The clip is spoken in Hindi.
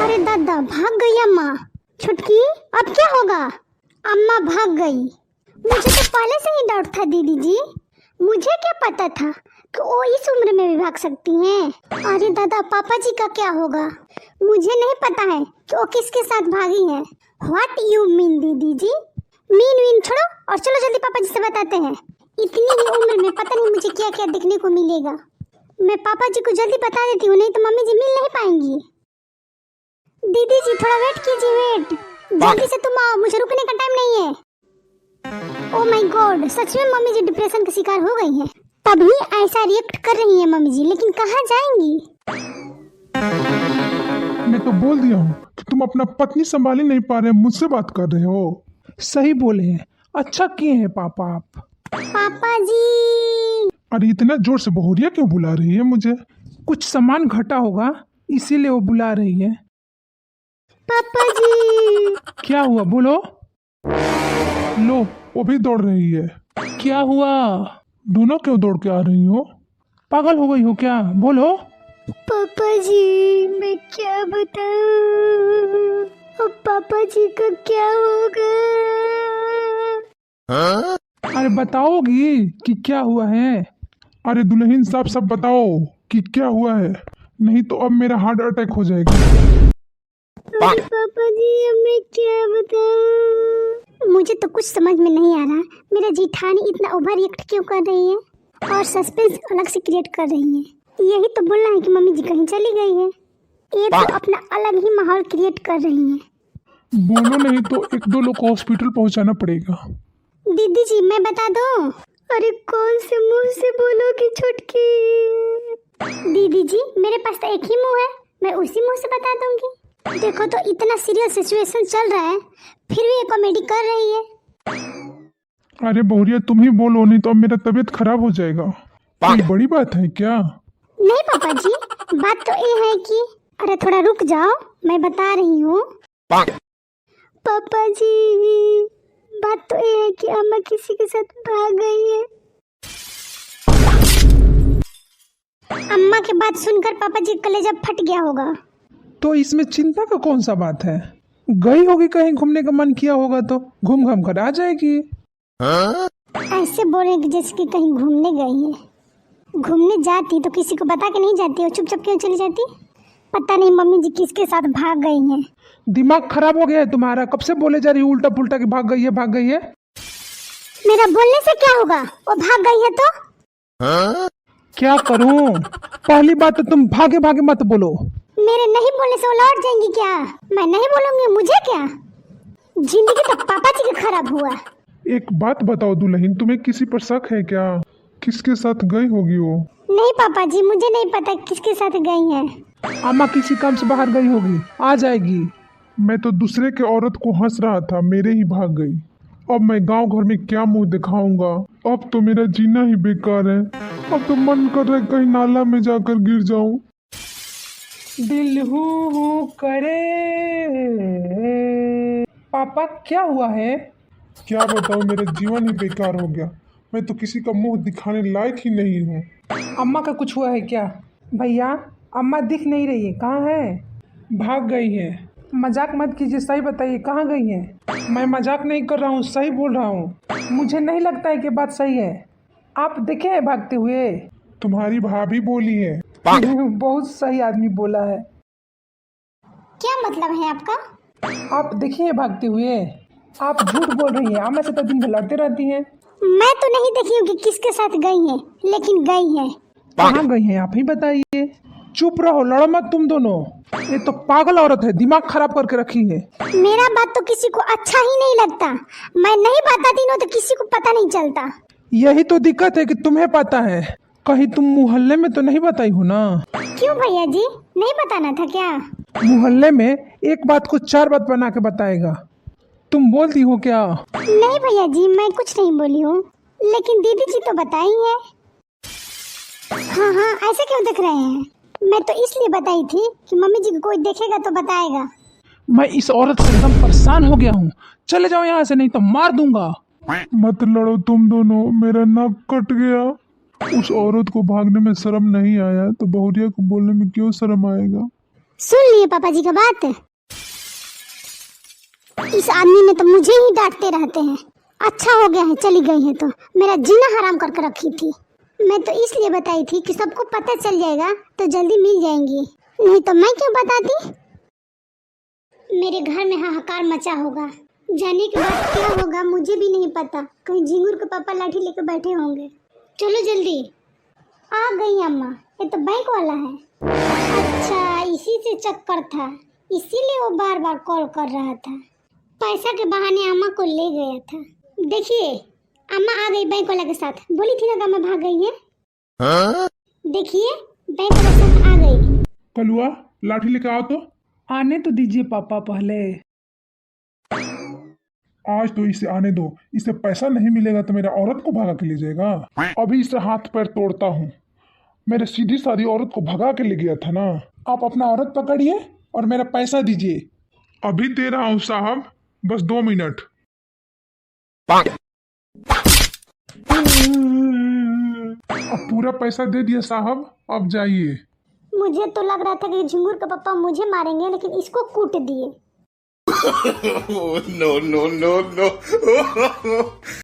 अरे दादा, भाग गई अम्मा। छुटकी, अब क्या होगा? अम्मा भाग गई। मुझे तो पहले से ही डाउट था दीदी जी। मुझे क्या पता था कि वो इस उम्र में भी भाग सकती हैं। अरे दादा, पापा जी का क्या होगा? मुझे नहीं पता है कि वो किसके साथ भागी है। व्हाट यू मीन दीदी जी? मीन छोड़ो और चलो जल्दी पापा जी से बताते हैं। इतनी ही उम्र में पता नहीं मुझे क्या क्या देखने को मिलेगा। मैं पापा जी को जल्दी बता देती हूँ, नहीं तो मम्मी जी मिल नहीं पाएंगी। दीदी जी थोड़ा वेट कीजिए, वेट। जल्दी से तुम आओ, मुझे रुकने का टाइम नहीं है। ओह माय गॉड, सच में मम्मी जी डिप्रेशन का शिकार हो गई हैं। तभी ऐसा रिएक्ट कर रही है मम्मी जी, लेकिन कहाँ जाएंगी? मैं तो बोल दिया हूँ कि तुम अपना पत्नी संभाल ही नहीं पा रहे, मुझसे बात कर रहे हो। सही बोले हैं, अच्छा किए हैं पापा आप। पापा जी। अरे इतना जोर से बहुरिया क्यों बुला रही है मुझे? कुछ सामान घटा होगा इसीलिए वो बुला रही है। पापा जी। क्या हुआ बोलो। लो, वो भी दौड़ रही है। क्या हुआ? दोनों क्यों दौड़ के आ रही हो? पागल हो गई हो क्या? बोलो। पापा जी, मैं क्या बताऊं? अब पापा जी का क्या होगा? अरे बताओगी कि क्या हुआ है? अरे दुल्हन साहब, सब बताओ कि क्या हुआ है, नहीं तो अब मेरा हार्ट अटैक हो जाएगा। अरे पापा जी, अब मैं क्या बताऊं? मुझे तो कुछ समझ में नहीं आ रहा। मेरा जेठानी इतना ओवर रिएक्ट क्यों कर रही है और सस्पेंस अलग से क्रिएट कर रही है। यही तो बोलना है कि मम्मी जी कहीं चली गई है। ये तो अपना अलग ही माहौल क्रिएट कर रही है। बोलो, नहीं तो एक दो लोग को हॉस्पिटल पहुंचाना पड़ेगा। दीदी जी मैं बता दूं? अरे कौन से मुंह से बोलोगी छुटकी? दीदी जी मेरे पास तो एक ही मुंह है, मैं उसी मुंह से बता दूंगी। देखो तो इतना सीरियस सिचुएशन चल रहा है, फिर भी ये कॉमेडी कर रही है। अरे बहुरिया, तुम ही बोलो, नहीं तो अब मेरा तबीयत खराब हो जाएगा। कोई बड़ी बात है क्या? नहीं पापा जी, बात तो ये है कि अरे थोड़ा रुक जाओ, मैं बता रही हूँ। पापा जी, बात तो ये है कि अम्मा किसी के साथ भाग गई है। अम्मा की बात सुनकर पापा जी का कलेजा फट गया होगा। तो इसमें चिंता का कौन सा बात है? गई होगी कहीं घूमने का मन किया होगा तो घूम घाम कर आ जाएगी। ऐसे बोल रहे कि जैसे कि कहीं घूमने गई है। घूमने जाती तो किसी को बता के नहीं जाती और चुपचाप क्यों चली जाती? पता नहीं मम्मी जी किसके साथ भाग गई हैं। दिमाग खराब हो गया है तुम्हारा? कब से बोले जा रही उल्टा पुल्टा कि भाग गई है भाग गई है। मेरा बोलने से क्या होगा? वो भाग गई है तो क्या करूं? पहली बात तो तुम भागे भागे मत बोलो। मेरे नहीं बोलने से वो लौट जाएंगी क्या? मैं नहीं बोलूंगी, मुझे क्या? जिंदगी तो पापा जी का खराब हुआ। एक बात बताओ दुल्हन, तुम्हें किसी पर शक है क्या? किसके साथ गई होगी वो? नहीं पापा जी, मुझे नहीं पता किसके साथ गई हैं। अम्मा किसी काम से बाहर गई होगी, आ जाएगी। मैं तो दूसरे के औरत को हंस रहा था, मेरे ही भाग गई। अब मैं गांव घर में क्या मुंह दिखाऊंगा? अब तो मेरा जीना ही बेकार है। अब तो मन कर रहा है कहीं नाला में जाकर गिर जाऊं। दिल हूँ करे। पापा क्या हुआ है? क्या बताऊं, मेरा जीवन ही बेकार हो गया। मैं तो किसी का मुंह दिखाने लायक ही नहीं हूँ। अम्मा का कुछ हुआ है क्या? भैया अम्मा दिख नहीं रही है, कहाँ है? भाग गई है। मजाक मत कीजिए, सही बताइए कहाँ गई है? मैं मजाक नहीं कर रहा हूँ, सही बोल रहा हूँ। मुझे नहीं लगता है कि बात सही है। आप देखे हैं भागते हुए? तुम्हारी भाभी बोली है। बहुत सही आदमी बोला है। क्या मतलब है आपका? आप देखिए भागते हुए। आप झूठ बोल रही हैं, अम्मा से तो दिन भर लड़ते रहती हैं। मैं तो नहीं देखी हूँ कि किसके साथ गई हैं, लेकिन गई हैं। कहाँ गई हैं आप ही बताइए। चुप रहो, लड़ो मत तुम दोनों। ये तो पागल औरत है, दिमाग खराब करके रखी है। मेरा बात तो किसी को अच्छा ही नहीं लगता। मैं नहीं बताती ना तो किसी को पता नहीं चलता। यही तो दिक्कत है कि तुम्हें पता है, कहीं तुम मोहल्ले में तो नहीं बताई हो ना? क्यों भैया जी, नहीं बताना था क्या? मोहल्ले में एक बात को चार बात बना के बताएगा। तुम बोलती हो क्या? नहीं भैया जी, मैं कुछ नहीं बोली हूँ, लेकिन दीदी जी तो बताई है। हाँ हाँ, ऐसे क्यों देख रहे हैं? मैं तो इसलिए बताई थी कि मम्मी जी को कोई देखेगा तो बताएगा। मैं इस औरत से एकदम परेशान हो गया हूँ। चले जाओ यहाँ से, नहीं तो मार दूंगा। मत लड़ो तुम दोनों, मेरा नाक कट गया। उस औरत को भागने में शर्म नहीं आया तो बहुरिया को बोलने में क्यों शर्म आएगा? सुन लिए पापा जी का बात। इस आदमी ने तो मुझे ही डांटते रहते हैं। अच्छा हो गया है चली गई है, तो मेरा जीना हराम करके रखी थी। मैं तो इसलिए बताई थी कि सबको पता चल जाएगा तो जल्दी मिल जाएंगी, नहीं तो मैं क्यों बताती। मेरे घर में हाहाकार मचा होगा, जाने के बाद क्या होगा मुझे भी नहीं पता। कहीं झिंगुर के पापा लाठी लेकर बैठे होंगे। चलो जल्दी। आ गई अम्मा, ये तो बैंक वाला है। अच्छा, इसी से चक्कर था, इसीलिए वो बार बार कॉल कर रहा था। पैसा के बहाने अम्मा को ले गया था। देखिए अम्मा आ गई बैंक वाला के साथ। बोली थी ना कि अम्मा भाग गई है। देखिए बैंक वाला के साथ आ गई। कलुआ लाठी लेके आओ तो। आने तो दीजिए पापा पहले। आज तो इसे आने दो, इसे पैसा नहीं मिलेगा तो मेरा औरत को भगा के ले जाएगा। अभी इसे हाथ पैर तोड़ता हूँ। मेरे सीधी सादी औरत को भगा के ले गया था ना। आप अपना औरत पकड़िए और मेरा पैसा दीजिए। अभी दे रहा हूँ साहब, बस 2 मिनट। अब पूरा पैसा दे दिया साहब, अब जाइए। मुझे तो लग रहा था कि झिंगुर के पापा मुझे मारेंगे, लेकिन इसको कूट दिए। No, no, no, no.